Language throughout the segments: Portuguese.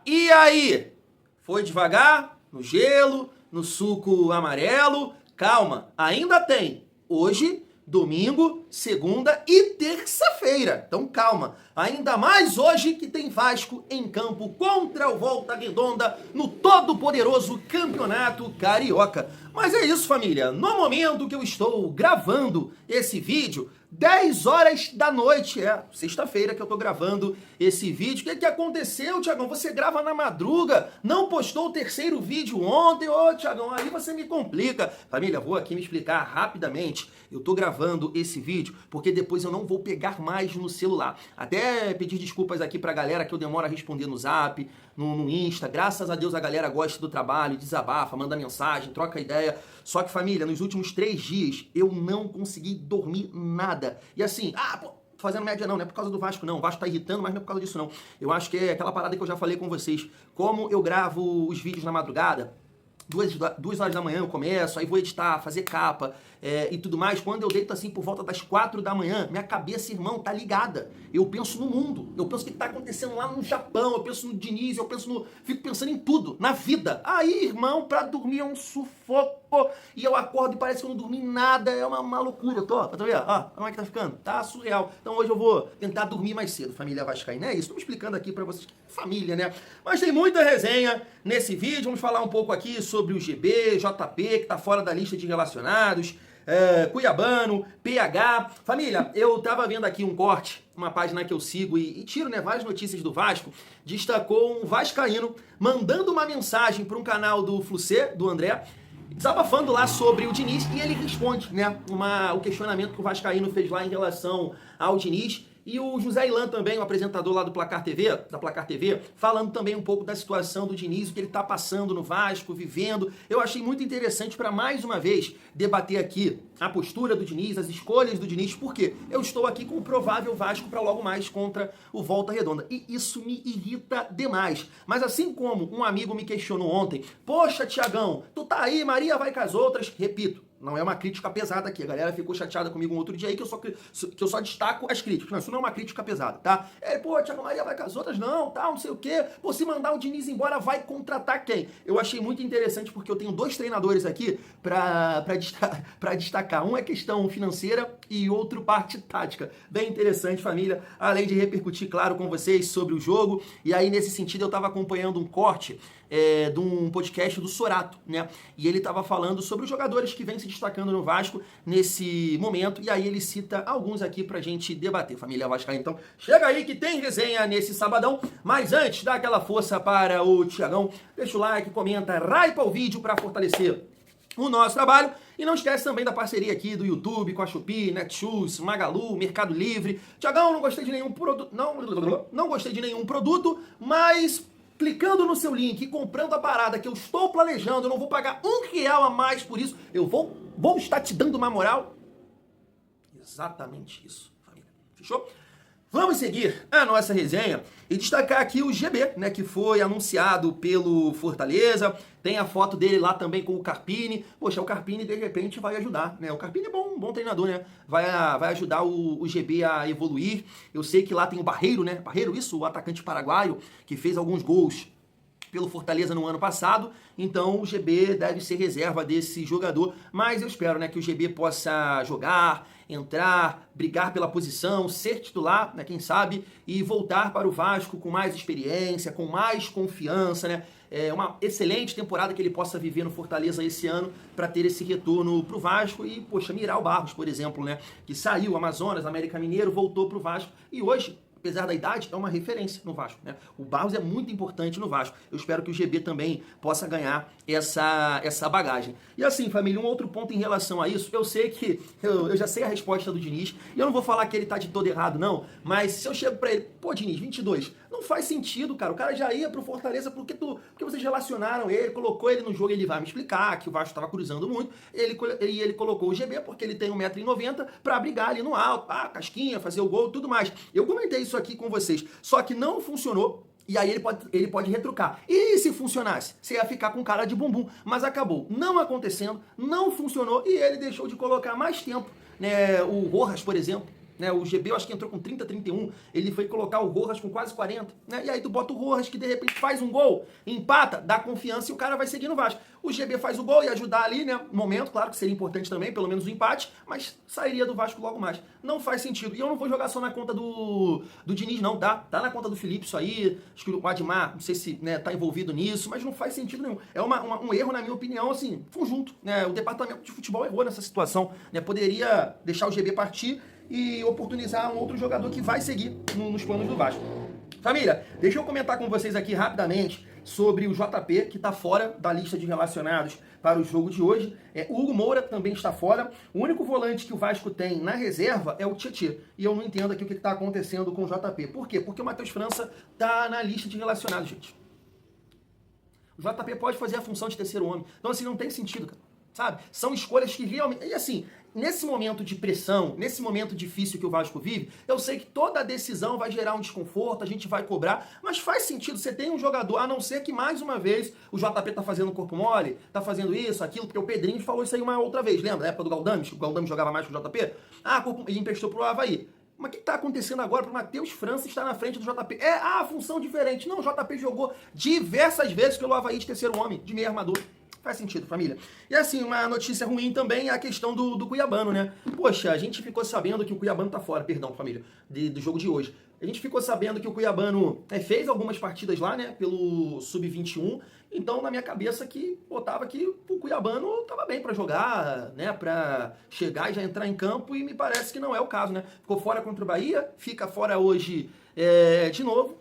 E aí? Foi devagar? No gelo? No suco amarelo? Calma, ainda tem. Hoje, domingo, segunda e terça-feira. Então calma. Ainda mais hoje que tem Vasco em campo contra o Volta Redonda no todo-poderoso Campeonato Carioca. Mas é isso, família. No momento que eu estou gravando esse vídeo, 10 horas da noite, sexta-feira que eu tô gravando esse vídeo. O que aconteceu, Thiagão? Você grava na madruga, não postou o terceiro vídeo ontem? Ô, Thiagão, aí você me complica. Família, vou aqui me explicar rapidamente. Eu tô gravando esse vídeo porque depois eu não vou pegar mais no celular. Até pedir desculpas aqui pra galera que eu demoro a responder no Zap, no Insta. Graças a Deus a galera gosta do trabalho, desabafa, manda mensagem, troca ideia. Só que, família, nos últimos 3 dias eu não consegui dormir nada. E assim, fazendo média não é por causa do Vasco não. O Vasco tá irritando, mas não é por causa disso não. Eu acho que é aquela parada que eu já falei com vocês. Como eu gravo os vídeos na madrugada, 2 horas da manhã eu começo, aí vou editar, fazer capa e tudo mais. Quando eu deito assim por volta das 4 da manhã, minha cabeça, irmão, tá ligada. Eu penso no mundo, eu penso o que tá acontecendo lá no Japão, eu penso no Diniz, fico pensando em tudo, na vida. Aí, irmão, pra dormir é um sufoco. E eu acordo e parece que eu não dormi nada, é uma loucura. Tá vendo? Ó, como é que tá ficando? Tá surreal. Então hoje eu vou tentar dormir mais cedo, família vascaína. É isso, tô me explicando aqui pra vocês, família, né? Mas tem muita resenha nesse vídeo, vamos falar um pouco aqui sobre o GB, JP, que tá fora da lista de relacionados, Cuiabano, PH. Família, eu tava vendo aqui um corte, uma página que eu sigo e tiro, né, várias notícias do Vasco, destacou um vascaíno mandando uma mensagem para um canal do Flucê, do André, desabafando lá sobre o Diniz, e ele responde, né, o questionamento que o vascaíno fez lá em relação ao Diniz. E o José Ilan também, o apresentador lá do Placar TV, da Placar TV, falando também um pouco da situação do Diniz, o que ele está passando no Vasco, vivendo. Eu achei muito interessante para, mais uma vez, debater aqui a postura do Diniz, as escolhas do Diniz, porque eu estou aqui com o provável Vasco para logo mais contra o Volta Redonda. E isso me irrita demais. Mas assim como um amigo me questionou ontem, poxa, Thiagão, tu tá aí, Maria vai com as outras, repito, não é uma crítica pesada aqui. A galera ficou chateada comigo um outro dia aí que eu só destaco as críticas. Não, isso não é uma crítica pesada, tá? Pô, Thiago Maria vai com as outras? Não, tal, não sei o quê. Pô, se mandar o Diniz embora, vai contratar quem? Eu achei muito interessante porque eu tenho 2 treinadores aqui pra destacar. Um é questão financeira e outro parte tática. Bem interessante, família. Além de repercutir, claro, com vocês sobre o jogo. E aí, nesse sentido, eu tava acompanhando um corte de um podcast do Sorato, né? E ele tava falando sobre os jogadores que vêm se destacando no Vasco nesse momento, e aí ele cita alguns aqui pra gente debater, família vascaína. Então, chega aí que tem resenha nesse sabadão, mas antes, dá aquela força para o Thiagão, deixa o like, comenta, raipa o vídeo pra fortalecer o nosso trabalho, e não esquece também da parceria aqui do YouTube com a Shopee, Netshoes, Magalu, Mercado Livre. Thiagão, não gostei de nenhum produto, não gostei de nenhum produto, mas clicando no seu link e comprando a parada que eu estou planejando, eu não vou pagar R$1 a mais por isso, eu vou estar te dando uma moral. Exatamente isso, família. Fechou? Vamos seguir a nossa resenha e destacar aqui o GB, né, que foi anunciado pelo Fortaleza. Tem a foto dele lá também com o Carpini. Poxa, o Carpini de repente vai ajudar, né? O Carpini é bom treinador, né? Vai ajudar o GB a evoluir. Eu sei que lá tem o Barreiro, né? Barreiro, isso, o atacante paraguaio, que fez alguns gols pelo Fortaleza no ano passado, então o GB deve ser reserva desse jogador, mas eu espero, né, que o GB possa jogar, entrar, brigar pela posição, ser titular, né, quem sabe, e voltar para o Vasco com mais experiência, com mais confiança, né? É uma excelente temporada que ele possa viver no Fortaleza esse ano para ter esse retorno para o Vasco e, poxa, Miral Barros, por exemplo, né, que saiu, Amazonas, América Mineiro, voltou para o Vasco e hoje, apesar da idade, é uma referência no Vasco, né? O Barros é muito importante no Vasco. Eu espero que o GB também possa ganhar essa bagagem. E assim, família, um outro ponto em relação a isso, eu sei que eu já sei a resposta do Diniz, e eu não vou falar que ele tá de todo errado, não, mas se eu chego pra ele, pô, Diniz, 22, não faz sentido, cara, o cara já ia pro Fortaleza porque vocês relacionaram ele, colocou ele no jogo, ele vai me explicar que o Vasco tava cruzando muito, e ele colocou o GB porque ele tem 1,90 m pra brigar ali no alto, casquinha, fazer o gol, tudo mais. Eu comentei isso aqui com vocês, só que não funcionou. E aí ele pode retrucar. E se funcionasse? Você ia ficar com cara de bumbum. Mas acabou não acontecendo, não funcionou e ele deixou de colocar mais tempo, né, o Rojas, por exemplo, né? O GB eu acho que entrou com 30, 31, ele foi colocar o Rojas com quase 40, né? E aí tu bota o Rojas que de repente faz um gol, empata, dá confiança e o cara vai seguir no Vasco. O GB faz o gol e ajudar ali, né? No momento, claro que seria importante também, pelo menos o empate, mas sairia do Vasco logo mais. Não faz sentido. E eu não vou jogar só na conta do Diniz não, tá? Tá na conta do Felipe isso aí, acho que o Admar, não sei se, né, tá envolvido nisso, mas não faz sentido nenhum. É um erro, na minha opinião, assim, conjunto, né? O departamento de futebol errou nessa situação, né? Poderia deixar o GB partir e oportunizar um outro jogador que vai seguir nos planos do Vasco. Família, deixa eu comentar com vocês aqui rapidamente sobre o JP, que está fora da lista de relacionados para o jogo de hoje. O Hugo Moura também está fora. O único volante que o Vasco tem na reserva é o Tietê. E eu não entendo aqui o que está acontecendo com o JP. Por quê? Porque o Matheus França está na lista de relacionados, gente. O JP pode fazer a função de terceiro homem. Então, assim, não tem sentido, cara. Sabe? São escolhas que realmente... E assim, nesse momento de pressão, nesse momento difícil que o Vasco vive, eu sei que toda decisão vai gerar um desconforto, a gente vai cobrar, mas faz sentido, você tem um jogador, a não ser que mais uma vez o JP tá fazendo corpo mole, tá fazendo isso, aquilo, porque o Pedrinho falou isso aí uma outra vez, lembra? Na época do Galdames, o Galdames jogava mais que o JP? Ele emprestou pro Avaí. Mas o que está acontecendo agora para o Matheus França estar na frente do JP? Função diferente. Não, o JP jogou diversas vezes pelo Avaí de terceiro homem, de meio armador. Faz sentido, família. E assim, uma notícia ruim também é a questão do Cuiabano, né? Poxa, a gente ficou sabendo que o Cuiabano tá fora, perdão, família, do jogo de hoje. A gente ficou sabendo que o Cuiabano fez algumas partidas lá, né, pelo Sub-21. Então, na minha cabeça, que botava que o Cuiabano tava bem para jogar, né, para chegar e já entrar em campo, e me parece que não é o caso, né? Ficou fora contra o Bahia, fica fora hoje de novo.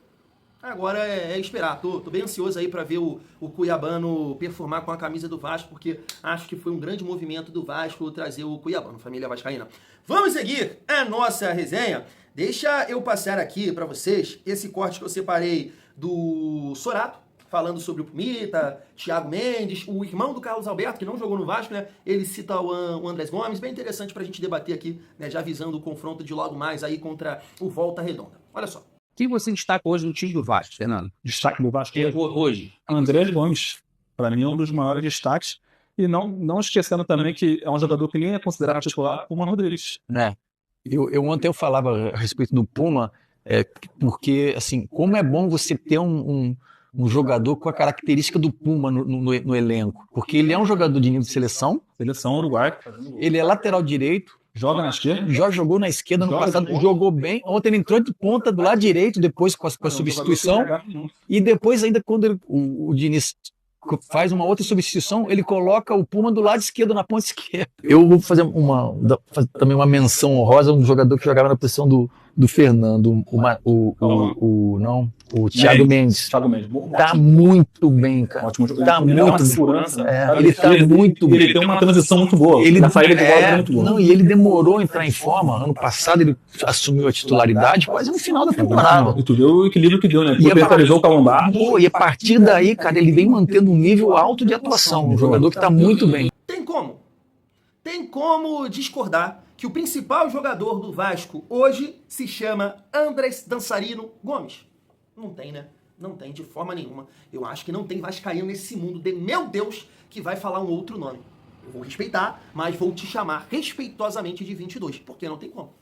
Agora é esperar, tô bem ansioso aí para ver o Cuiabano performar com a camisa do Vasco, porque acho que foi um grande movimento do Vasco trazer o Cuiabano, família vascaína. Vamos seguir a nossa resenha. Deixa eu passar aqui para vocês esse corte que eu separei do Sorato, falando sobre o Pumita, Thiago Mendes, o irmão do Carlos Alberto, que não jogou no Vasco, né? Ele cita o Andrés Gomes, bem interessante pra gente debater aqui, né? Já visando o confronto de logo mais aí contra o Volta Redonda. Olha só. Quem você destaca hoje no time do Vasco, Fernando? Destaque do Vasco hoje? Andrés Gomes, para mim é um dos maiores destaques. E não esquecendo também que é um jogador que nem é considerado titular, o Mano Rodrigues. Ontem eu falava a respeito do Puma, porque, assim, como é bom você ter um jogador com a característica do Puma no elenco. Porque ele é um jogador de nível de seleção. Seleção uruguai. Ele é lateral direito. Joga na esquerda. Já jogou na esquerda no passado, jogou bem. Ontem ele entrou de ponta do lado direito, depois com a substituição. E depois, ainda quando o Diniz faz uma outra substituição, ele coloca o Puma do lado esquerdo, na ponta esquerda. Eu vou fazer também uma menção honrosa a um jogador que jogava na posição do Fernando, o Thiago Mendes. Tá muito bem, cara. Ótimo jogador. Tá muito bem. Segurança. Ele tá muito bem. Ele tem uma transição muito boa. Ele saída de bola é muito boa. Não, e ele demorou a entrar em forma. Ano passado ele assumiu a titularidade quase no final da temporada. E tu viu o equilíbrio que deu, né? Ele mentalizou o Calombar. E a partir daí, cara, ele vem mantendo um nível alto de atuação. Um jogador que tá muito bem. Tem como discordar que o principal jogador do Vasco hoje se chama Andrés Dançarino Gomes? Não tem, né? Não tem de forma nenhuma. Eu acho que não tem vascaíno nesse mundo de meu Deus que vai falar um outro nome. Eu vou respeitar, mas vou te chamar respeitosamente de 22, porque não tem como.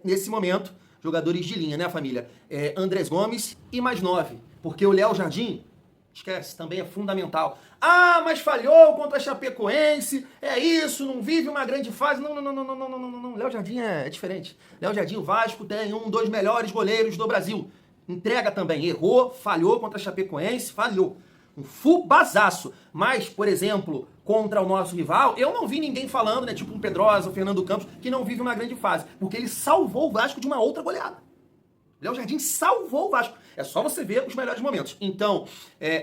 Nesse momento, jogadores de linha, né, família? Andrés Gomes e mais 9, porque o Léo Jardim, esquece, também é fundamental. Mas falhou contra a Chapecoense, isso, não vive uma grande fase. Não. Léo Jardim é diferente. Léo Jardim, o Vasco tem um dos melhores goleiros do Brasil. Entrega também, errou, falhou contra a Chapecoense, falhou. Um fubazaço. Mas, por exemplo, contra o nosso rival, eu não vi ninguém falando, né, tipo um Pedrosa, o Fernando Campos, que não vive uma grande fase. Porque ele salvou o Vasco de uma outra goleada. Léo Jardim salvou o Vasco. É só você ver os melhores momentos. Então,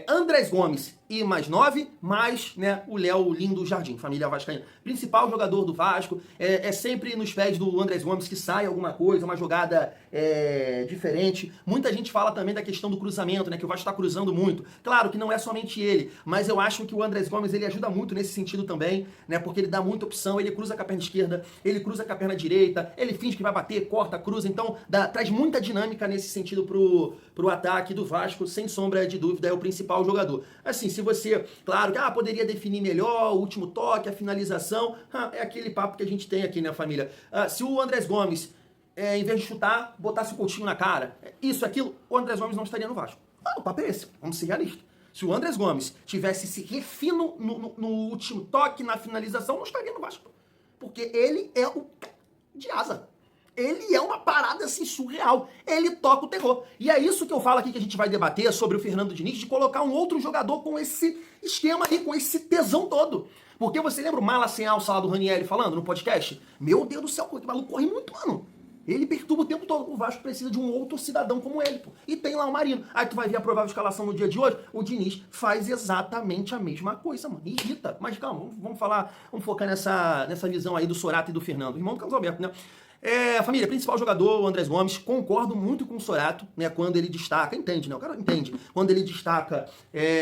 Andrés Gomes e mais 9, mais, né, o Léo Lindo Jardim, família vascaína. Principal jogador do Vasco. É sempre nos pés do Andrés Gomes que sai alguma coisa, uma jogada diferente. Muita gente fala também da questão do cruzamento, né, que o Vasco está cruzando muito. Claro que não é somente ele, mas eu acho que o Andrés Gomes ele ajuda muito nesse sentido também, né, porque ele dá muita opção, ele cruza com a perna esquerda, ele cruza com a perna direita, ele finge que vai bater, corta, cruza, então traz muita dinâmica nesse sentido pro pro ataque do Vasco, sem sombra de dúvida, é o principal jogador. Assim, se você, claro, que poderia definir melhor o último toque, a finalização, é aquele papo que a gente tem aqui, né, família? Se o Andrés Gomes, em vez de chutar, botasse o Coutinho na cara, isso, aquilo, o Andrés Gomes não estaria no Vasco. O papo é esse, vamos ser realistas. Se o Andrés Gomes tivesse esse refino no último toque, na finalização, não estaria no Vasco. Porque ele é o de asa. Ele é uma parada assim surreal. Ele toca o terror. E é isso que eu falo aqui que a gente vai debater sobre o Fernando Diniz, de colocar um outro jogador com esse esquema aí, com esse tesão todo. Porque você lembra o Mala Sem Alça do Ranieri falando no podcast? Meu Deus do céu, que maluco corre muito, mano. Ele perturba o tempo todo. O Vasco precisa de um outro cidadão como ele, pô. E tem lá o Marino. Aí tu vai ver a provável escalação no dia de hoje. O Diniz faz exatamente a mesma coisa, mano. Irrita. Mas calma, vamos focar nessa visão aí do Sorato e do Fernando. Irmão do Carlos Alberto, né? Família, principal jogador, o Andrés Gomes. Concordo muito com o Sorato, né? Quando ele destaca, entende, né? O cara entende. Quando ele destaca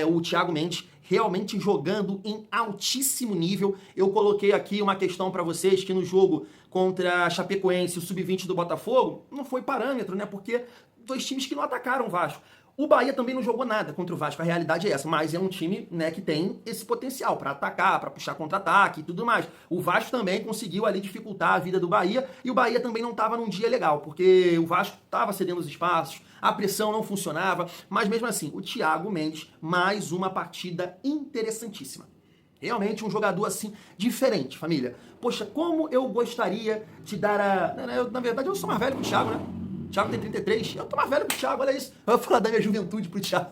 o Thiago Mendes realmente jogando em altíssimo nível. Eu coloquei aqui uma questão para vocês que no jogo contra a Chapecoense, o Sub-20 do Botafogo, não foi parâmetro, né? Porque dois times que não atacaram o Vasco. O Bahia também não jogou nada contra o Vasco, a realidade é essa, mas é um time, né, que tem esse potencial para atacar, para puxar contra-ataque e tudo mais. O Vasco também conseguiu ali dificultar a vida do Bahia, e o Bahia também não estava num dia legal, porque o Vasco estava cedendo os espaços, a pressão não funcionava, mas mesmo assim, o Thiago Mendes, mais uma partida interessantíssima. Realmente um jogador assim, diferente, família. Poxa, como eu gostaria de dar na verdade, eu sou mais velho que o Thiago, né? O Thiago tem 33, eu tô mais velho que o Thiago, olha isso. Eu vou falar da minha juventude pro Thiago.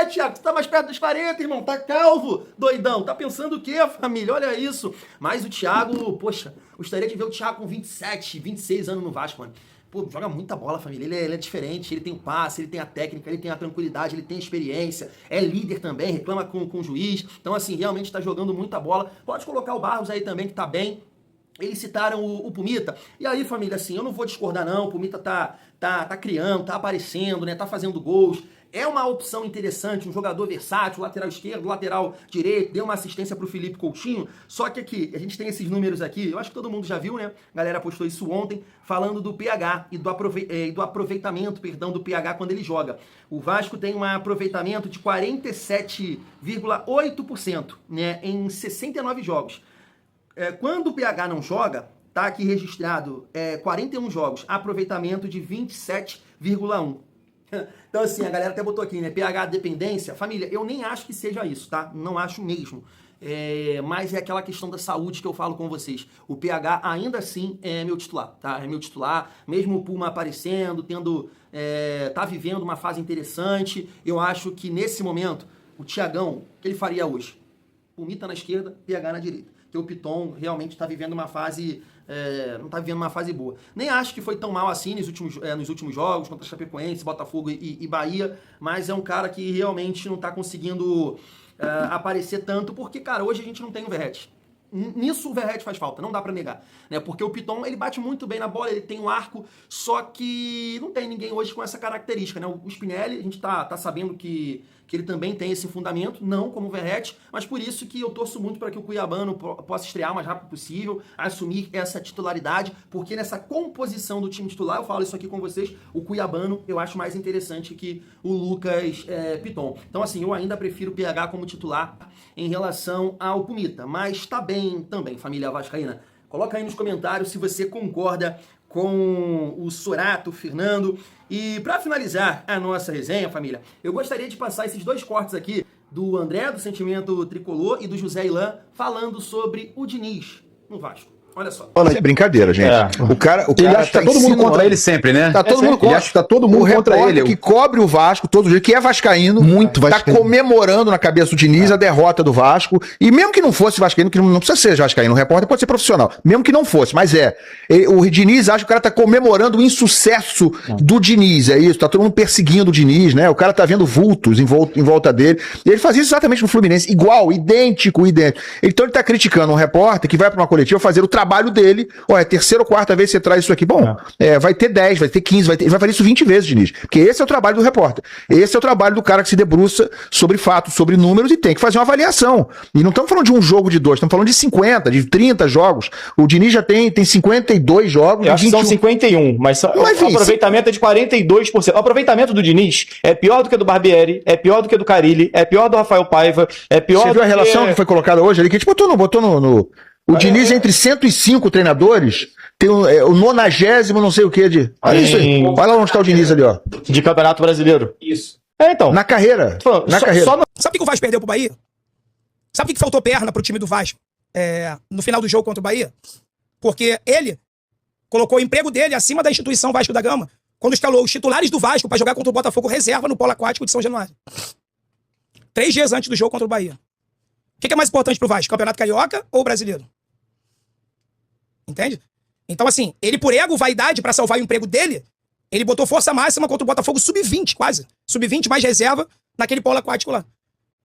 Thiago, você tá mais perto dos 40, irmão, tá calvo, doidão. Tá pensando o quê, família? Olha isso. Mas o Thiago, poxa, gostaria de ver o Thiago com 27, 26 anos no Vasco, mano. Pô, joga muita bola, família. Ele é diferente, ele tem o passe, ele tem a técnica, ele tem a tranquilidade, ele tem a experiência, é líder também, reclama com o juiz. Então, assim, realmente tá jogando muita bola. Pode colocar o Barros aí também, que tá bem. Eles citaram o Pumita. E aí, família, assim, eu não vou discordar, não. O Pumita tá criando, tá aparecendo, né? Tá fazendo gols. É uma opção interessante, um jogador versátil, lateral esquerdo, lateral direito, deu uma assistência pro Felipe Coutinho. Só que aqui, a gente tem esses números aqui, eu acho que todo mundo já viu, né? A galera postou isso ontem, falando do pH e do aproveitamento, do pH quando ele joga. O Vasco tem um aproveitamento de 47,8%, né? Em 69 jogos. Quando o PH não joga, tá aqui registrado 41 jogos, aproveitamento de 27,1. Então assim, a galera até botou aqui, né, PH dependência. Família, eu nem acho que seja isso, tá? Não acho mesmo. Mas é aquela questão da saúde que eu falo com vocês. O PH ainda assim é meu titular, tá? É meu titular, mesmo o Puma aparecendo, tá vivendo uma fase interessante. Eu acho que nesse momento, o Thiagão, o que ele faria hoje? Pumita na esquerda, PH na direita. Que o Piton realmente está vivendo uma fase, não está vivendo uma fase boa. Nem acho que foi tão mal assim nos últimos jogos, contra Chapecoense, Botafogo e Bahia, mas é um cara que realmente não está conseguindo aparecer tanto, porque, cara, hoje a gente não tem o Verratti. Nisso o Verratti faz falta, não dá pra negar, né? Porque o Piton, ele bate muito bem na bola, ele tem um arco, só que não tem ninguém hoje com essa característica, né? O Spinelli, a gente tá sabendo que ele também tem esse fundamento, não como o Verratti, mas por isso que eu torço muito para que o Cuiabano possa estrear o mais rápido possível, assumir essa titularidade, porque nessa composição do time titular, eu falo isso aqui com vocês, o Cuiabano eu acho mais interessante que o Lucas Piton. Então assim, eu ainda prefiro o PH como titular em relação ao Pumita, mas tá bem também, família vascaína. Coloca aí nos comentários se você concorda com o Sorato, o Fernando. E para finalizar a nossa resenha, família, eu gostaria de passar esses dois cortes aqui do André, do Sentimento Tricolor, e do José Ilan, falando sobre o Diniz no Vasco. Olha só. Olha, é brincadeira, gente. O cara ele acha que tá todo mundo contra ele sempre, né? Tá todo mundo contra. Ele acha que tá todo mundo contra ele. Que cobre o Vasco todo dia, que é vascaíno, muito vascaíno, tá comemorando na cabeça do Diniz a derrota do Vasco. E mesmo que não fosse vascaíno, que não precisa ser vascaíno, o repórter pode ser profissional. Mesmo que não fosse, mas o Diniz acha que o cara tá comemorando o insucesso do Diniz, é isso. Tá todo mundo perseguindo o Diniz, né? O cara tá vendo vultos em volta dele. E ele faz isso exatamente no Fluminense, igual, idêntico. Então ele tá criticando um repórter que vai pra uma coletiva fazer o trabalho dele. Olha, terceira ou quarta vez que você traz isso aqui. Bom, vai ter 10, vai ter 15, ele vai fazer isso 20 vezes, Diniz. Porque esse é o trabalho do repórter. Esse é o trabalho do cara que se debruça sobre fatos, sobre números e tem que fazer uma avaliação. E não estamos falando de um jogo de 2, estamos falando de 50, de 30 jogos. O Diniz já tem 52 jogos. Eu acho que são 51, mas o aproveitamento é de 42%. O aproveitamento do Diniz é pior do que do Barbieri, é pior do que do Carilli, é pior do Rafael Paiva, é pior. Você viu a relação que foi colocada hoje ali? Que a gente botou no... O Diniz, entre 105 treinadores, tem o 90º não sei o que de... Olha isso aí. Olha lá onde está o Diniz ali, ó. De Campeonato Brasileiro. Isso. Então. Na carreira. Sabe o que o Vasco perdeu pro Bahia? Sabe o que faltou perna pro time do Vasco no final do jogo contra o Bahia? Porque ele colocou o emprego dele acima da instituição Vasco da Gama quando escalou os titulares do Vasco para jogar contra o Botafogo reserva no polo aquático de São Januário. 3 dias antes do jogo contra o Bahia. O que é mais importante pro Vasco? Campeonato Carioca ou Brasileiro? Entende? Então, assim, ele por ego, vaidade, pra salvar o emprego dele, ele botou força máxima contra o Botafogo sub-20, quase. Sub-20 mais reserva naquele polo aquático lá.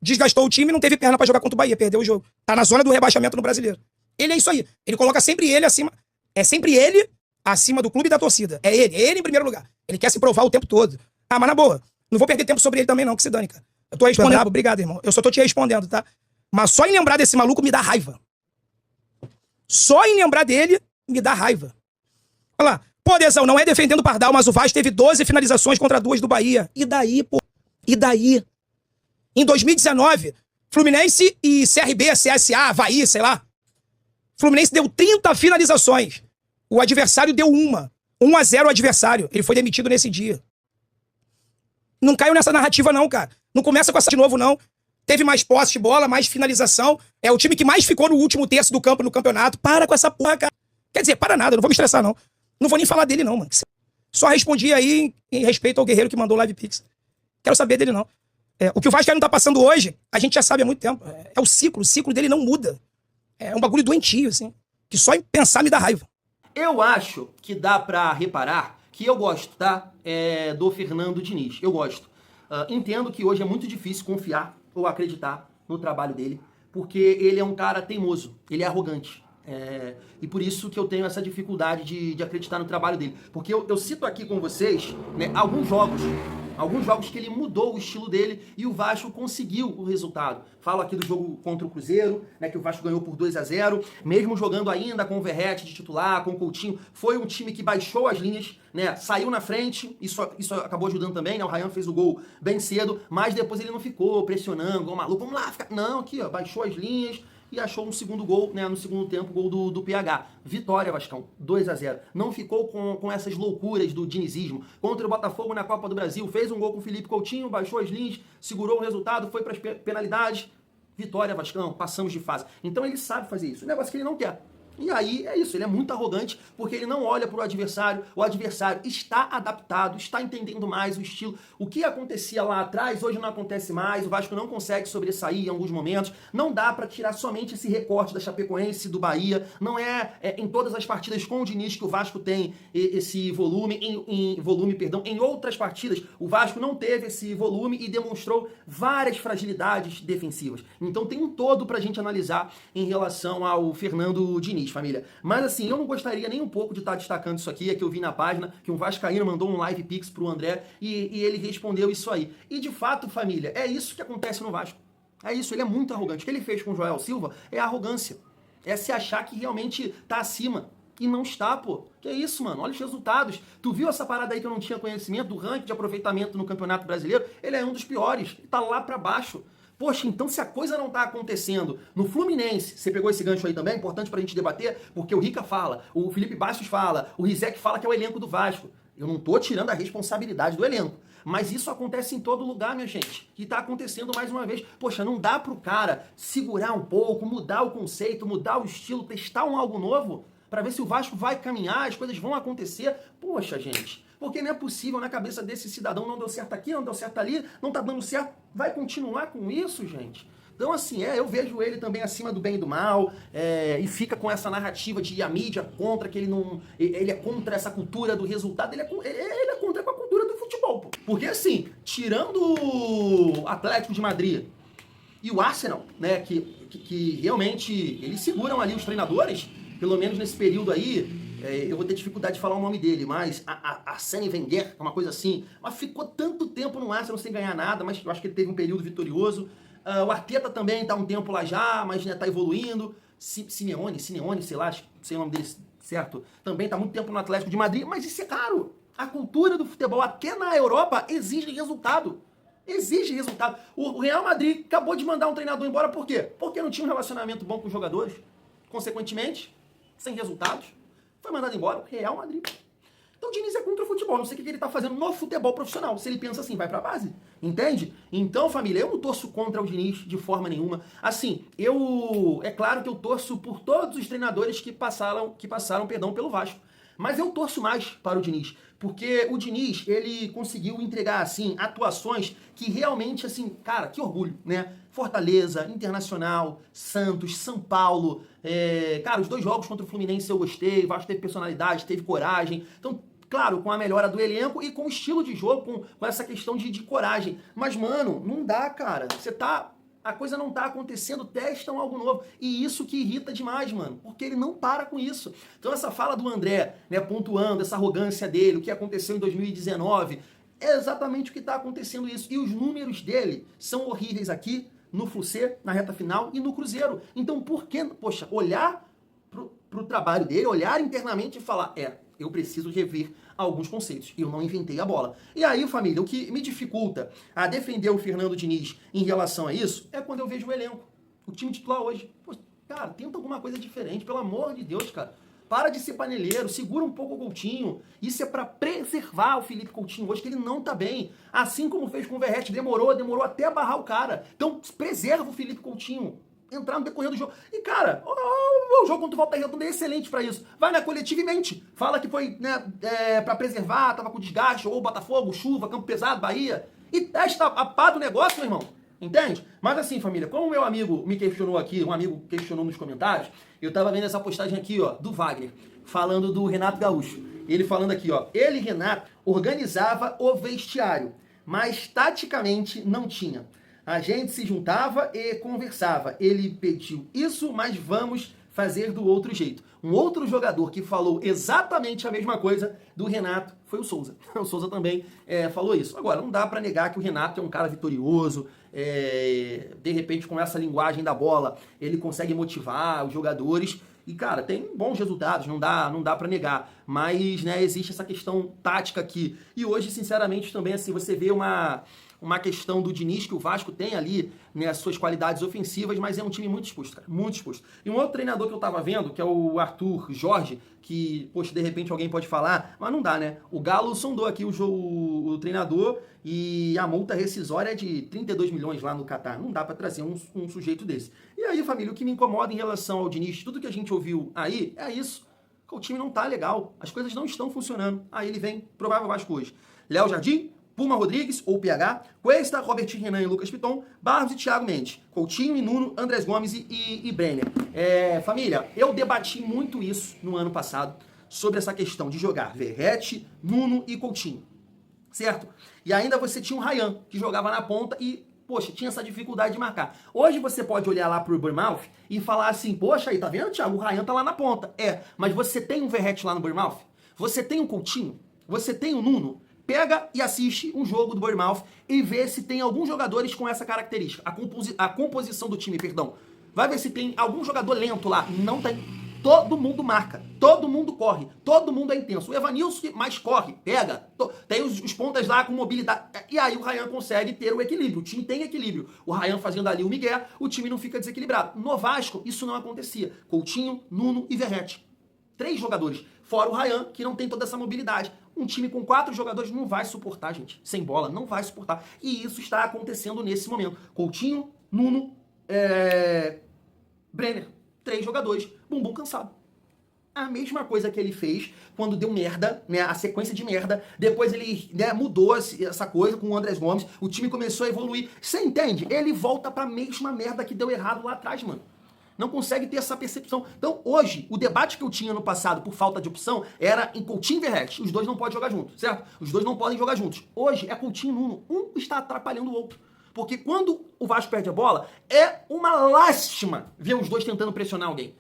Desgastou o time e não teve perna pra jogar contra o Bahia, perdeu o jogo. Tá na zona do rebaixamento no Brasileiro. Ele é isso aí. Ele coloca sempre ele acima. É sempre ele acima do clube e da torcida. É ele em primeiro lugar. Ele quer se provar o tempo todo. Ah, mas na boa, não vou perder tempo sobre ele também não, que se dane, cara. Eu tô respondendo. Obrigado, irmão. Eu só tô te respondendo, tá? Mas só em lembrar desse maluco me dá raiva. Só em lembrar dele me dá raiva. Olha lá. Pô, Dezão, não é defendendo o Pardal, mas o Vasco teve 12 finalizações contra 2 do Bahia. E daí, pô? E daí? Em 2019, Fluminense e CRB, CSA, Avaí, sei lá. Fluminense deu 30 finalizações. O adversário deu 1. 1-0 o adversário. Ele foi demitido nesse dia. Não caiu nessa narrativa não, cara. Não começa com essa de novo, não. Teve mais posse de bola, mais finalização. É o time que mais ficou no último terço do campo no campeonato. Para com essa porra, cara. Quer dizer, para nada, não vou me estressar, não. Não vou nem falar dele, não, mano. Só respondi aí em respeito ao guerreiro que mandou o Live Pix. Quero saber dele, não. O que o Vasco não tá passando hoje, a gente já sabe há muito tempo. É o ciclo dele não muda. É um bagulho doentio, assim. Que só em pensar me dá raiva. Eu acho que dá pra reparar que eu gosto, tá? Do Fernando Diniz. Eu gosto. Entendo que hoje é muito difícil confiar ou acreditar no trabalho dele, porque ele é um cara teimoso, ele é arrogante. E por isso que eu tenho essa dificuldade de acreditar no trabalho dele. Porque eu cito aqui com vocês, né, alguns jogos que ele mudou o estilo dele e o Vasco conseguiu o resultado. Falo aqui do jogo contra o Cruzeiro, né, que o Vasco ganhou por 2-0, mesmo jogando ainda com o Verratti de titular, com o Coutinho, foi um time que baixou as linhas, né, saiu na frente, isso acabou ajudando também, né, o Ryan fez o gol bem cedo, mas depois ele não ficou pressionando, igual maluco, vamos lá, não, aqui ó, baixou as linhas, e achou um segundo gol, né, no segundo tempo, gol do PH. Vitória, Vascão, 2-0. Não ficou com essas loucuras do dinizismo. Contra o Botafogo na Copa do Brasil, fez um gol com o Felipe Coutinho, baixou as linhas, segurou o resultado, foi para as penalidades. Vitória, Vascão, passamos de fase. Então ele sabe fazer isso. O negócio que ele não quer. E aí é isso, ele é muito arrogante porque ele não olha para o adversário está adaptado, está entendendo mais o estilo. O que acontecia lá atrás, hoje não acontece mais, o Vasco não consegue sobressair em alguns momentos, não dá para tirar somente esse recorte da Chapecoense, do Bahia, não é em todas as partidas com o Diniz que o Vasco tem esse volume, em outras partidas o Vasco não teve esse volume e demonstrou várias fragilidades defensivas. Então tem um todo pra gente analisar em relação ao Fernando Diniz, família. Mas assim, eu não gostaria nem um pouco de estar destacando isso aqui, é que eu vi na página, que um vascaíno mandou um live pix pro André e ele respondeu isso aí. E de fato, família, é isso que acontece no Vasco. É isso, ele é muito arrogante. O que ele fez com o Joel Silva é arrogância. É se achar que realmente tá acima. E não está, pô. Que isso, mano? Olha os resultados. Tu viu essa parada aí que eu não tinha conhecimento do ranking de aproveitamento no Campeonato Brasileiro? Ele é um dos piores. Ele tá lá pra baixo. Poxa, então se a coisa não tá acontecendo no Fluminense, você pegou esse gancho aí também, é importante pra gente debater, porque o Rica fala, o Felipe Bastos fala, o Rizek fala que é o elenco do Vasco. Eu não tô tirando a responsabilidade do elenco, mas isso acontece em todo lugar, minha gente, que tá acontecendo mais uma vez. Poxa, não dá pro cara segurar um pouco, mudar o conceito, mudar o estilo, testar algo novo, pra ver se o Vasco vai caminhar, as coisas vão acontecer. Poxa, gente, porque não é possível, na cabeça desse cidadão, não deu certo aqui, não deu certo ali, não tá dando certo, vai continuar com isso, gente? Então, assim, eu vejo ele também acima do bem e do mal, e fica com essa narrativa de a mídia contra, que ele é contra essa cultura do resultado, ele é contra a cultura do futebol, pô. Porque, assim, tirando o Atlético de Madrid e o Arsenal, né, que realmente eles seguram ali os treinadores, pelo menos nesse período aí, eu vou ter dificuldade de falar o nome dele, mas Arsène Wenger, uma coisa assim, mas ficou tanto tempo no Arsenal sem ganhar nada, mas eu acho que ele teve um período vitorioso. O Arteta também tá um tempo lá já, mas né, tá evoluindo. Simeone, sei lá, sei o nome dele certo, também tá muito tempo no Atlético de Madrid, mas isso é caro. A cultura do futebol até na Europa exige resultado. Exige resultado. O Real Madrid acabou de mandar um treinador embora, por quê? Porque não tinha um relacionamento bom com os jogadores. Consequentemente, sem resultados, foi mandado embora o Real Madrid. Então o Diniz é contra o futebol. Não sei o que ele tá fazendo no futebol profissional. Se ele pensa assim, vai pra base. Entende? Então, família, eu não torço contra o Diniz de forma nenhuma. Assim, é claro que eu torço por todos os treinadores que passaram pelo Vasco. Mas eu torço mais para o Diniz, porque o Diniz, ele conseguiu entregar, assim, atuações que realmente, assim, cara, que orgulho, né? Fortaleza, Internacional, Santos, São Paulo, cara, os 2 jogos contra o Fluminense eu gostei, o Vasco teve personalidade, teve coragem, então, claro, com a melhora do elenco e com o estilo de jogo, com essa questão de coragem. Mas, mano, não dá, cara, a coisa não tá acontecendo, testam algo novo. E isso que irrita demais, mano, porque ele não para com isso. Então essa fala do André, né, pontuando essa arrogância dele, o que aconteceu em 2019, é exatamente o que tá acontecendo isso. E os números dele são horríveis aqui, no Fluminense, na reta final e no Cruzeiro. Então por que, poxa, olhar pro trabalho dele, olhar internamente e falar, eu preciso rever alguns conceitos. Eu não inventei a bola. E aí, família, o que me dificulta a defender o Fernando Diniz em relação a isso é quando eu vejo o elenco. O time titular hoje. Pô, cara, tenta alguma coisa diferente, pelo amor de Deus, cara. Para de ser paneleiro, segura um pouco o Coutinho. Isso é pra preservar o Felipe Coutinho hoje, que ele não tá bem. Assim como fez com o Verratti, demorou até barrar o cara. Então, preserva o Felipe Coutinho. Entrar no decorrer do jogo. E, cara, o jogo contra o Volta Redonda é excelente pra isso. Vai na coletiva e mente. Fala que foi, né, pra preservar, tava com desgaste, ou Botafogo, chuva, campo pesado, Bahia. E testa a pá do negócio, meu irmão. Entende? Mas assim, família, como o meu amigo me questionou aqui, um amigo questionou nos comentários, eu tava vendo essa postagem aqui, ó, do Wagner, falando do Renato Gaúcho. Ele falando aqui, ó, ele, Renato, organizava o vestiário, mas taticamente não tinha. A gente se juntava e conversava. Ele pediu isso, mas vamos fazer do outro jeito. Um outro jogador que falou exatamente a mesma coisa do Renato foi o Souza. O Souza também falou isso. Agora, não dá para negar que o Renato é um cara vitorioso, de repente com essa linguagem da bola, ele consegue motivar os jogadores e, cara, tem bons resultados, não dá para negar. Mas, né, existe essa questão tática aqui. E hoje, sinceramente, também, assim, você vê uma questão do Diniz, que o Vasco tem ali, né, as suas qualidades ofensivas, mas é um time muito exposto, cara, muito exposto. E um outro treinador que eu tava vendo, que é o Arthur Jorge, que, poxa, de repente alguém pode falar, mas não dá, né? O Galo sondou aqui o treinador e a multa rescisória é de 32 milhões lá no Catar. Não dá pra trazer um sujeito desse. E aí, família, o que me incomoda em relação ao Diniz, tudo que a gente ouviu aí, é isso. O time não tá legal, as coisas não estão funcionando. Aí ele vem, provável Vasco hoje. Léo Jardim, Puma Rodrigues, ou PH, Cuesta, Robert Renan e Lucas Piton, Barros e Thiago Mendes, Coutinho e Nuno, Andrés Gomes e Brenner. Família, eu debati muito isso no ano passado, sobre essa questão de jogar Verratti, Nuno e Coutinho, certo? E ainda você tinha o Ryan, que jogava na ponta e, poxa, tinha essa dificuldade de marcar. Hoje você pode olhar lá pro Bournemouth e falar assim, poxa, aí, tá vendo, Thiago? O Ryan tá lá na ponta. Mas você tem um Verratti lá no Bournemouth? Você tem um Coutinho? Você tem um Nuno? Pega e assiste um jogo do Bournemouth e vê se tem alguns jogadores com essa característica. A composição do time, perdão. Vai ver se tem algum jogador lento lá. Não tem. Todo mundo marca. Todo mundo corre. Todo mundo é intenso. O Evanilson mais corre. Pega. Tem os pontas lá com mobilidade. E aí o Ryan consegue ter o equilíbrio. O time tem equilíbrio. O Ryan fazendo ali o migué, o time não fica desequilibrado. No Vasco, isso não acontecia. Coutinho, Nuno e Verratti. 3 jogadores. Fora o Ryan, que não tem toda essa mobilidade. Um time com 4 jogadores não vai suportar, gente. Sem bola, não vai suportar. E isso está acontecendo nesse momento. Coutinho, Nuno, Brenner. 3 jogadores, bumbum cansado. A mesma coisa que ele fez quando deu merda, né? A sequência de merda. Depois ele, né, mudou essa coisa com o Andrés Gomes. O time começou a evoluir. Você entende? Ele volta pra mesma merda que deu errado lá atrás, mano. Não consegue ter essa percepção. Então, hoje, o debate que eu tinha no passado por falta de opção era em Coutinho e Verratti. Os dois não podem jogar juntos, certo? Os dois não podem jogar juntos. Hoje é Coutinho e Nuno. Um está atrapalhando o outro. Porque quando o Vasco perde a bola, é uma lástima ver os dois tentando pressionar alguém.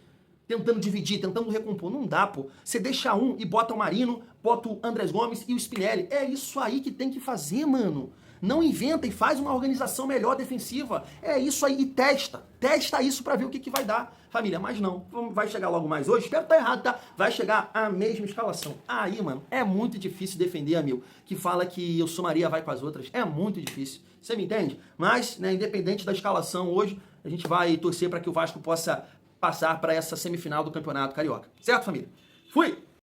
tentando dividir, tentando recompor. Não dá, pô. Você deixa um e bota o Marino, bota o Andrés Gomes e o Spinelli. É isso aí que tem que fazer, mano. Não inventa e faz uma organização melhor defensiva. É isso aí e testa. Testa isso pra ver o que vai dar. Família, mas não. Vai chegar logo mais hoje? Espero estar errado, tá? Vai chegar a mesma escalação. Aí, mano, é muito difícil defender, amigo, que fala que o Somaria vai com as outras. É muito difícil. Você me entende? Mas, né, independente da escalação hoje, a gente vai torcer para que o Vasco possa passar para essa semifinal do Campeonato Carioca. Certo, família? Fui!